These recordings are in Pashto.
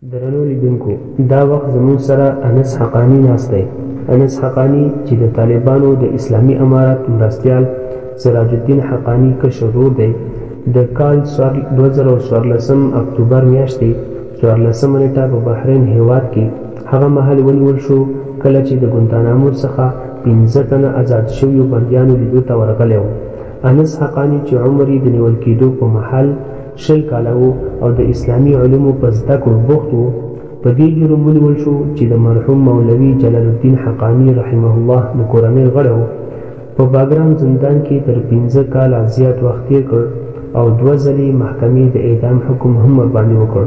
درنو لیدونکو دا وخت زموږ سره انس حقانی ناست دی. انس حقانی چې د طالبانو د اسلامي امارت مرستیال سراج الدین حقانی کشر ورور دی، د کال 2014 اکتوبر میاشتې 14 نیټه په بحرین هیواد کې هغه مهال ونیول شو کله چې د ګوانتانامو څخه 15 تنه آزاد شویو بندیانو لیدو ته ورغلی و. انس حقانی چې عمر یې د نیول کېدو په مهال 20 کاله و او د اسلامي علومو په زده کړو بوخت و، په دې جرم ونیول شو چې د مرحوم مولوي جلال الدین حقانی رحمه الله د کورنۍ غړی و. په باګرام زندان کې تر 15 کاله زیات وخت تېر کړ او 2 ځلې محکمې د اعدام حکم هم ورباندې وکړ،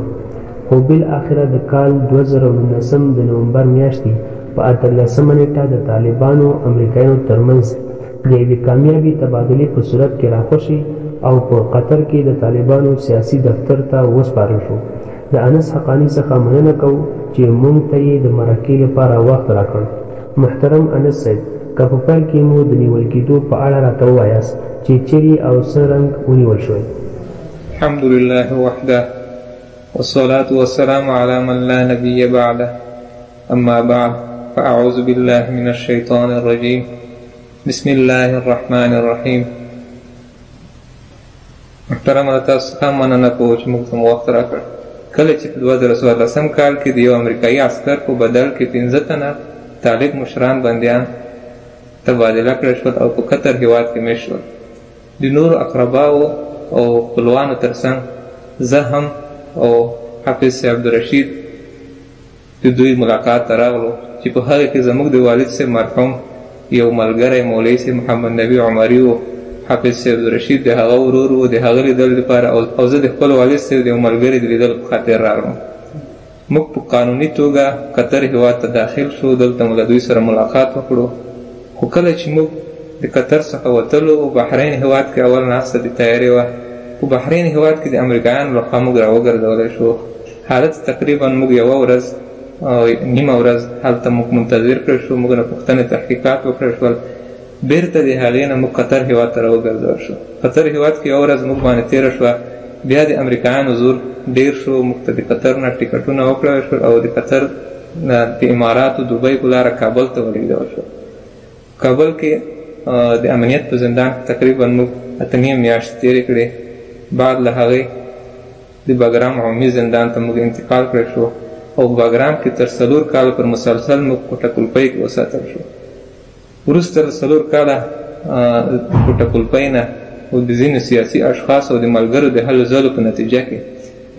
خو بالاخره د کال 2019 د نومبر میاشتې په 18 نیټه د طالبانو امریکایانو ترمنځ د یوې کامیابې تبادلې په صورت کې راخوشي او په قطر کې د طالبانو سیاسي دفتر ته وسپارل شو. د انس حقانی څخه مننه کوو چې موږ ته یې د مرکې لپاره وخت راکړ. محترم انس صاحب، که په پیل کې مو د نیول کېدو په اړه راته ووایاست چې چیرې او څه رنګ ونیول شوی؟ الحمد لله وحده والصلاة والسلام على من لا نبي بعده، أما بعد فأعوذ بالله من الشيطان الرجيم، بسم الله الرحمن الرحيم. محترم تاسو څخه مننه کوو چې موږ ته مو وخت راکړ. کله چې په 2014 کال کې د یو امریکایي عسکر په بدل کې 15 تنه طالب مشران بندیان تبادله کړل شول او په قطر هېواد کې میشت شول. د نورو اقرباو او خپلوانو ترڅنګ زه هم او حافظ عبدالرشید د دوی ملاقات ته راغلو چې په هغه کې زموږ د والد صاحب مرحوم یو ملګری مولوي صاحب محمد نبی عمري و. حافظ عبدالرشید د هغه ورور و، د هغه لیدل لپاره او زه د خپل والد صاحب د یو ملګري د لیدلو په خاطر راغلم. موږ په قانوني توګه قطر هېواد ته داخل شو، دلته مو له دوی سره ملاقات وکړو. خو کله چې موږ د قطر څخه وتلو بحرین هېواد کې اول ناسته د تیارې وه. په بحرین هېواد کې د امریکایانو لخوا موږ راوګرځولی شو. حالت تقریبا موږ یوه ورځ نیمه ورځ هلته موږ منتظر کړی شو. موږ نه پوښتنې تحقیقات وکړی شول. بیرته د هغې نه موږ قطر هېواد ته راوګرځول شو. قطر هېواد کې یوه ورځ موږ باندې تېره شوه. بیا د امریکایانو زور ډېر شو. موږ ته د قطر نه ټکټونه وکړل شول او د قطر د اماراتو دوبۍ په لاره کابل ته ولېږدول شو. کابل کې د امنیت په زندان تقریبا موږ 8 میاشتې تېرې کړې. بعد له هغې د باګرام عمومي زندان ته موږ انتقال کړی شو او باګرام کې تر 4 کاله پر مسلسل موږ په ټکلپۍ کې وساتل شو. وروسته له 4 کاله په ټکلپۍ نه او د ځینو سیاسي اشخاص او د ملګرو د هلو ځلو په نتیجه کې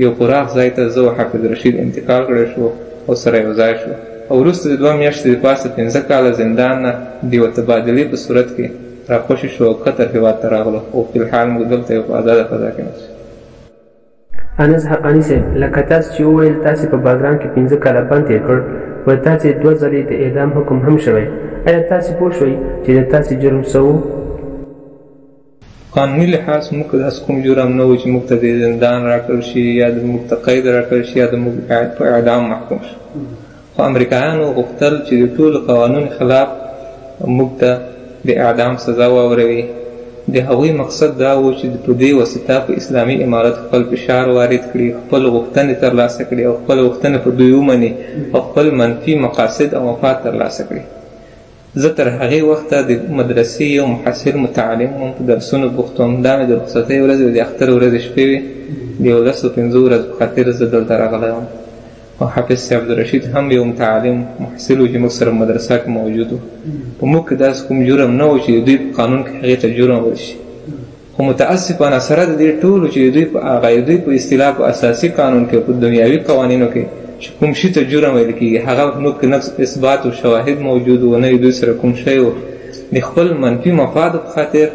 یو پراخ ځای ته زه او حافظ رشید انتقال کړی شو او سره یو ځای شو. او وروسته د 2 میاشتې دپاسه 15 کاله زندان نه د یوه تبادلې په صورت کې راخوشي شو او قطر هېواد ته راغلو او فلحال موږ دلته یو په ازاده فضا کې ناست. انس حقانی صاحب، لکه تاسو چې وویل تاسې په باګرام کې 15 کاله بند تېر کړ، پر تاسې 2 ځلې د اعدام حکم هم شوی. ایا تاسې پوه شوئ چې د تاسې جرم څه و؟ قانوني لحاظ موږ داسې کوم جرم نه و چې موږ ته د زندان راکړل شي یا د موږ ته قید راکړل شي یا د موږ په اعدام محکوم شو. خو امریکایانو غوښتل چې د ټولو قوانونو خلاف موږ ته د اعدام سزا واوروي. د هغوی مقصد دا و چې په دې واسطه په اسلامي امارت خپل فشار وارد کړي، خپل غوښتنې ترلاسه کړي او خپل غوښتنې پر دوی ومني او خپل منفي مقاصد او مفاد ترلاسه کړي. زه تر هغې وخته د مدرسې یو محصل متعلم وم، په درسونو بوخت وم. دا مې د رخصتۍ ورځې او د اختر ورځې شپې وې. د 11-15 ورځو په خاطر زه دلته راغلی وم. او حافظ عبدالرشید هم یو متعلم محصل و چې موږ سره مدرسه کې موجود و. په موږ کې داسې کوم جرم نه و چې د دوی په قانون کې هغې ته جرم وشي. خو متاسفانه سره د دې ټولو چې د دوی په اصطلاح په اساسي قانون کې په دنیاوي قوانینو کې چې کوم شي ته جرم ویل کېږي هغه موږ کې نه اثبات او شواهد موجود و نه دوی سره کوم شی و. د خپل منفي مفادو په خاطر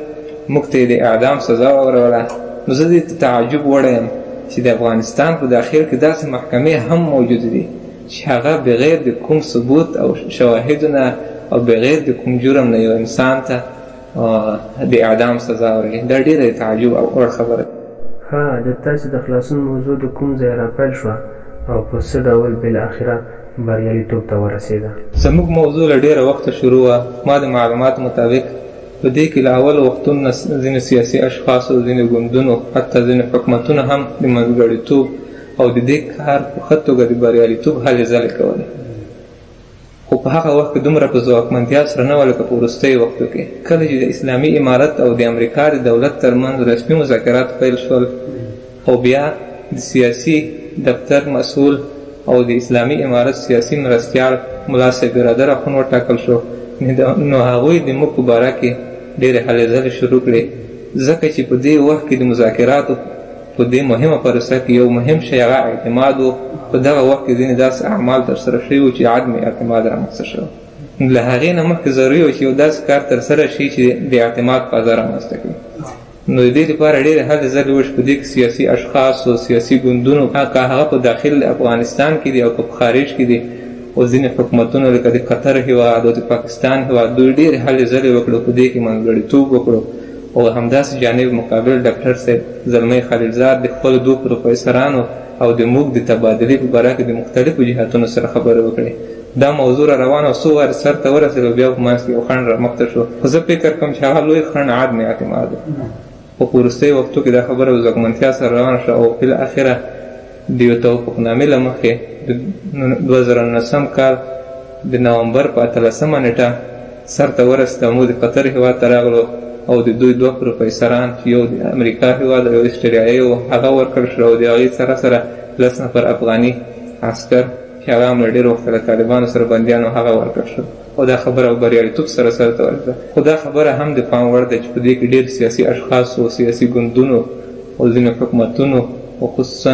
موږ ته د اعدام سزا واوروله. نو زه دې ته تعجب وړی یم چې د افغانستان په داخل کې داسې محکمې هم موجود دي چې هغه بغیر د کوم ثبوت او شواهدو نه او بغیر د کوم جرم نه یو انسان ته د اعدام سزا ورکوي. دا ډېره تعجب او وړ خبره ده. ها، د تاسې د خلاصون موضوع د کوم ځای راپیل شوه او په څه ډول بالاخره بریالیتوب ته ورسېده؟ زموږ موضوع له ډېره وخته شروع وه. ما د معلوماتو مطابق په دې کې له اول وختونو ځینې سیاسي اشخاصو، ځینې ګوندونو، حتی ځینې حکومتونه هم د منځګړیتوب او د دې کار په ښه توګه د بریالیتوب هلې ځلې کولې، خو په هغه وخت کې دومره په ځواکمنتیا سره نه وه لکه په وروستیو وختو کې. کله چې د اسلامي امارت او د امریکا د دولت ترمنځ رسمي مذاکرات پیل شول او بیا د سیاسي دفتر مسؤول او د اسلامي امارت سیاسي مرستیال ملا صاحب برادر اخون وټاکل شو، نو هغوی د موږ په باره کې ډېرې هلې ځلې شروع کړې، ځکه چې په دې وخت کې د مذاکراتو په دې مهمه پروسه کې یو مهم شی هغه اعتماد و. په دغه وخت کې ځینې داسې اعمال ترسره شوي وو چې عدم اعتماد رامنځته شوی. له هغې نه مخکې ضروري وه چې یو داسې کار ترسره شي چې د اعتماد فضا رامنځته کړي. نو د دې لپاره ډېرې هلې ځلې وشي په دې کې سیاسي اشخاص او سیاسي ګوندونو، که هغه په داخل افغانستان کې دي او که په خارج کې دي، او ځینې حکومتونو لکه د قطر هېواد او د پاکستان هېواد، دوی ډېرې هلې ځلې وکړو، په دې کې منځګړیتوب وکړو. او همداسې جانب مقابل ډاکټر صاحب زلمی خلیلزاد د خپلو دوه پروفیسرانو او د موږ د تبادلې په باره کې د مختلفو جهاتونو سره خبرې وکړې. دا موضوع را روانه او څو وارې سر ته ورسېده او بیا په منځ کې یو خنډ رامخته شو، خو زه فکر کوم چې هغه لوی خنډ عدم اعتماد و. خو په وروستیو وختو کې دا خبره په ځواکمنتیا سره روانه شوه او بالاخره د یو توافقنامې له مخې د 2019 کال د نومبر په 18 نیټه سر ته ورسېده. موږ د قطر هېواد ته راغلو او د دوی دوه پروفیسران چې یو د امریکا هېواد او یو اسټریایي و، هغه ورکړل شو، او د هغې سره سره 10 نفر افغاني عسکر چې هغه هم له ډېر وخته له طالبانو سره بندیان و، هغه ورکړل شو. او دا خبره بریالیتوب سره سره ته ورسېده. خو دا خبره هم د پام وړ ده چې په دې کې ډېر سیاسي اشخاص او سیاسي ګوندونو او ځینې حکومتونو او خصوصا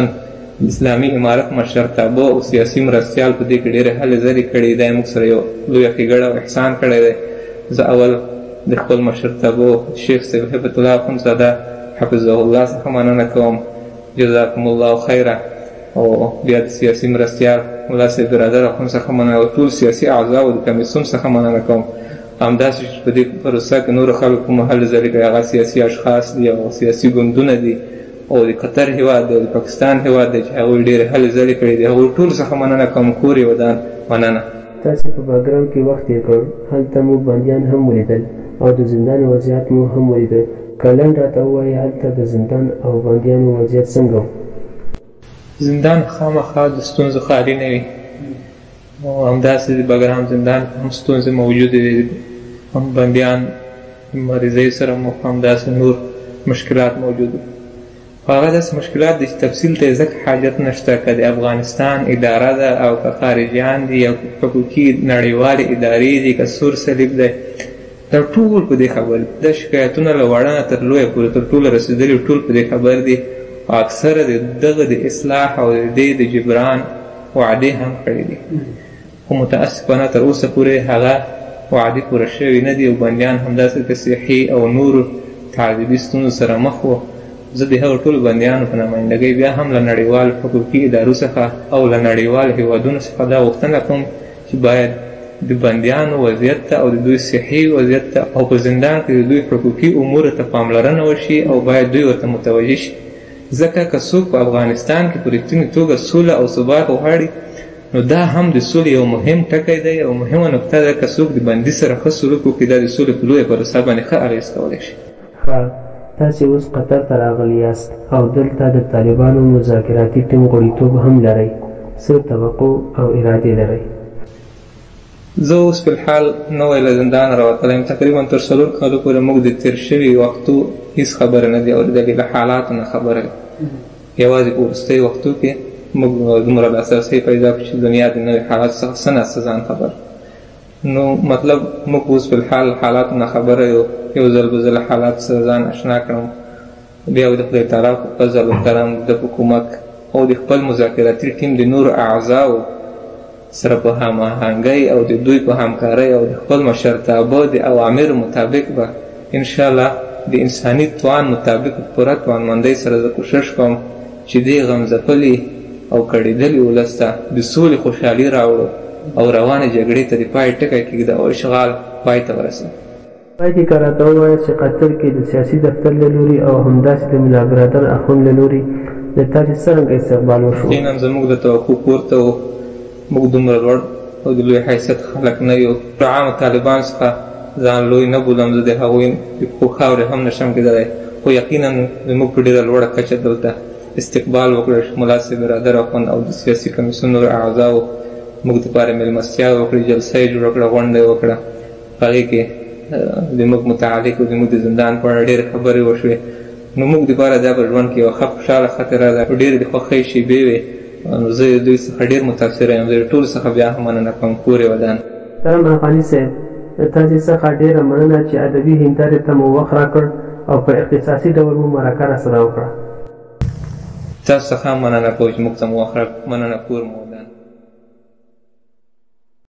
اسلامي امارت مشرتابه او سیاسي مرستیال په دې کې ډېرې هلې ځلې کړي. دا یې موږ سره یو لویه ښېګړه او احسان کړی دی. زه اول د خپل مشرتابه شیخ صاحب هبت الله اخندزاده حفظه الله څخه مننه کوم، جزاکم الله خیره. او بیا د سیاسي مرستیال ملا صاحب برادر اخوند څخه مننه او ټول سیاسي اعضاو د کمیسیون څخه مننه کوم. همداسې چې په دې پروسه کې نورو خلکو کومه هلې ځلې کړي، هغه سیاسي اشخاص دي او سیاسي ګوندونه دي او د قطر هېواد دی او د پاکستان هېواد دی چې هغوی ډېرې هلې ځلې کړي دي. هغوی ټول څخه مننه کوم، کور یې ودان مننه. تاسې په باګرام کې وخت تېر کړ، هلته مو بندیان هم ولیدل او د زندان وضعیت مو هم ولیده. که لنډ راته ووایې هلته د زندان او بندیانو وضعیت څنګه و؟ زندان خامخا د ستونزو خالي نه وي، او همداسې د بګرام زندان هم ستونزې موجودې دي، هم بندیان مریضۍ سره مو همداسې نور مشکلات موجود دي. خو هغه داسې مشکلات دي چې تفصیل ته یې ځکه حاجت نشته، که د افغانستان اداره ده او که خارجیان دي او حقوقي نړیوالې ادارې دي، که سور صلیب دی، دا ټول په دې خبر دي. دا شکایتونه له وړه تر لویه پورې تر ټوله رسېدلي ټول په دې خبر دي، او اکثره د دغه د اصلاح او د دې د جبران وعدې هم کړې دي، خو متاسفانه تر اوسه پورې هغه وعدې پوره شوي نه دي، او بندیان همداسې د صحي او نورو تعذیبي ستونزو سره مخ وو. زه د هغو ټولو بندیانو په نمایندګۍ بیا هم له نړیوال حقوقي ادارو څخه او له نړیوال هېوادونو څخه دا غوښتنه کوم چې باید د بندیانو وضعیت ته او د دوی صحي وضعیت ته او په زندان کې د دوی حقوقي امورو ته پاملرنه وشي او باید دوی ورته متوجه شي. ځکه که څوک په افغانستان کې په رښتینې توګه سوله او ثبات وغواړي، نو دا هم د سولې یو مهم ټکی دی او مهمه نقطه ده. که څوک د بندي سره ښه سلوک وکړي، دا د سولې په لویه پروسه باندې ښه اغېز کولی شي. تاسې اوس قطر ته راغلي یاست او دلته د طالبانو مذاکراتي ټیم غړیتوب هم لرئ، څه توقع او ارادې لرئ؟ زه اوس فلحال نوی له زندان راوتلی یم، تقریبا تر 4 کالو پورې موږ د تېر شوي وختو هېڅ خبره نه دي اورېدلې، له حالاتو نه خبره یم. یوازې په وروستیو وختو کې موږ دومره لاسرسی پیدا کړو چې دنیا د نوي حالاتو څخه څه ناڅه ځان خبر. نو مطلب موږ اوس فلحال حالاتو نه خبره یو ځل به زه له حالاتو سره ځان اشنا کړم، بیا د خدای تعالی په فضل و کرم د په کومک او د خپل مذاکراتي ټیم د نورو اعضاو سره په هماهنګۍ او د دوی په همکارۍ او د خپل مشرتابه د اوامرو مطابق به انشاءالله د انساني توان مطابق پوره توانمندۍ سره زه کوشش کوم چې دې غمځپلي او کړېدلي ولس ته د سولې خوشحالي راوړو او روانې جګړې ته د پای ټکی کېږدو او اشغال پای ته ورسوو. پای کې که راته ووایه چې قطر کې د سیاسي دفتر له لوري او همداسې د ملا برادر اخوند له لوري د تاسې څرنګه استقبال وشو؟ یقینا زموږ د توقع پورته و، موږ دومره لوړ او د لوی حیثیت خلک نه یو. عامو طالبانو څخه ځان لوی نه بولم، زه د هغوی د پښو خاورې هم نشم کېدلی، خو یقینا زموږ په ډېره لوړه کچه دلته استقبال وکړ ملا صاحب برادر اخوند او د سیاسي کمیسیون نور اعضاو موږ دپاره مېلمستیا وکړې جلسه یې جوړه کړه غونډه یې وکړه په هغې کې زموږ متعلق زموږ د زندان په اړه ډېرې خبرې وشوې نو موږ دپاره دا په ژوند کې یوه ښه خوشحاله خاطره ده ډېرې د خوښۍ شېبې وې نو زه دوی څخه ډېر متاثره یم زه د ټولو څخه بیا هم مننه کوم کور یې ودان محترم افغاني صاحب تاسې څخه ډېره مننه چې ادبي هندارې ته مو وخت راکړ او په اختصاصي ډول مو مرکه راسره وکړه تاسو څخه هم مننه کوم چې موږ ته مو وخت راکړ مننه کور مو ودان